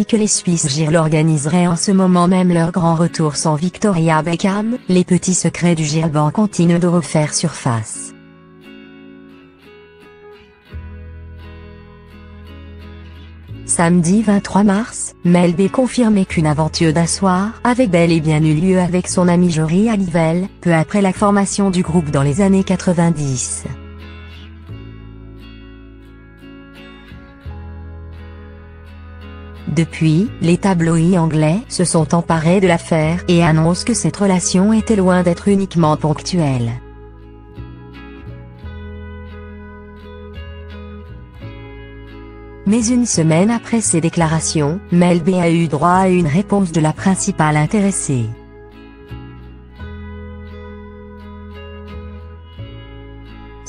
appris que les Spice Girls organiseraient en ce moment même leur grand retour sans Victoria Beckham, les petits secrets du girl band continuent de refaire surface. Samedi 23 mars, Mel B confirmait qu'une aventure d'un soir avait bel et bien eu lieu avec son amie Jory Halliwell, peu après la formation du groupe dans les années 90. Depuis, les tabloïds anglais se sont emparés de l'affaire et annoncent que cette relation était loin d'être uniquement ponctuelle. Mais une semaine après ces déclarations, Mel B a eu droit à une réponse de la principale intéressée.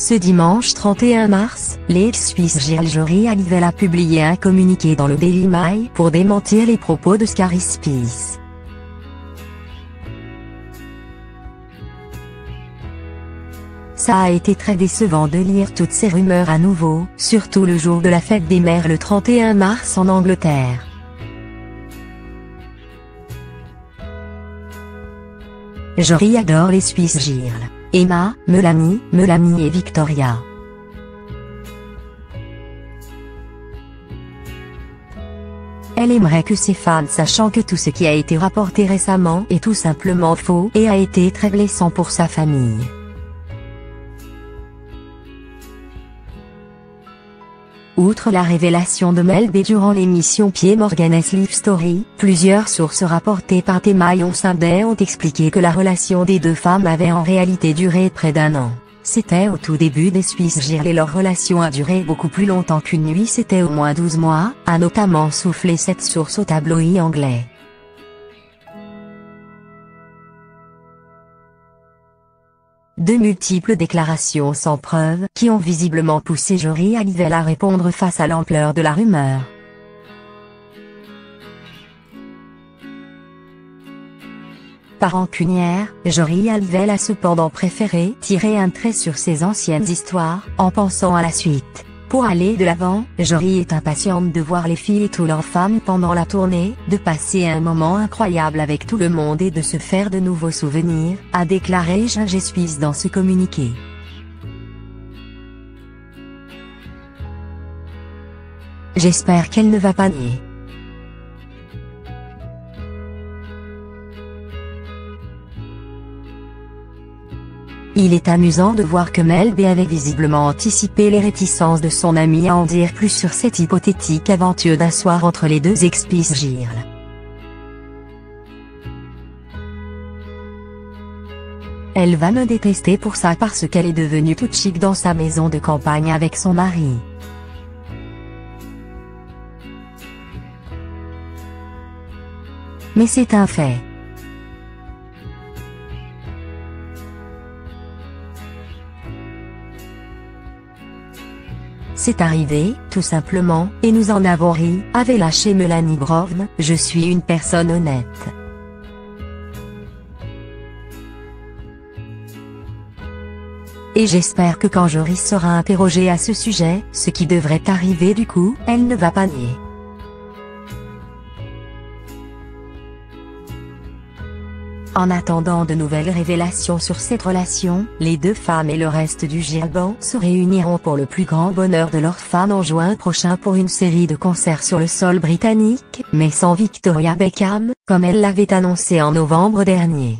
Ce dimanche 31 mars, l'ex-Spice Girl Jory Halliwell a publié un communiqué dans le Daily Mail pour démentir les propos de Scary Spice. Ça a été très décevant de lire toutes ces rumeurs à nouveau, surtout le jour de la fête des mères le 31 mars en Angleterre. Jory adore les Spice Girls. Emma, Melanie et Victoria. Elle aimerait que ses fans sachant que tout ce qui a été rapporté récemment est tout simplement faux et a été très blessant pour sa famille. Outre la révélation de Mel B durant l'émission Piers Morgan's Life Story, plusieurs sources rapportées par Maillon Sunday ont expliqué que la relation des deux femmes avait en réalité duré près d'un an. C'était au tout début des Spice Girls et leur relation a duré beaucoup plus longtemps qu'une nuit, c'était au moins 12 mois, a notamment soufflé cette source au tabloïd anglais. De multiples déclarations sans preuve qui ont visiblement poussé Jory Halliwell à répondre face à l'ampleur de la rumeur. Par rancunière, Jory Halliwell a cependant préféré tirer un trait sur ses anciennes histoires, en pensant à la suite. Pour aller de l'avant, Jory est impatiente de voir les filles et tous leurs fans pendant la tournée, de passer un moment incroyable avec tout le monde et de se faire de nouveaux souvenirs, a déclaré Ginger Spice dans ce communiqué. J'espère qu'elle ne va pas nier. Il est amusant de voir que Mel B avait visiblement anticipé les réticences de son amie à en dire plus sur cette hypothétique aventure d'un soir entre les deux ex-Spice Girls. Elle va me détester pour ça parce qu'elle est devenue toute chic dans sa maison de campagne avec son mari. Mais c'est un fait. C'est arrivé, tout simplement, et nous en avons ri, avait lâché Melanie Brown, je suis une personne honnête. Et j'espère que quand Jory sera interrogée à ce sujet, ce qui devrait arriver du coup, elle ne va pas nier. En attendant de nouvelles révélations sur cette relation, les deux femmes et le reste du girl band se réuniront pour le plus grand bonheur de leurs fans en juin prochain pour une série de concerts sur le sol britannique, mais sans Victoria Beckham, comme elle l'avait annoncé en novembre dernier.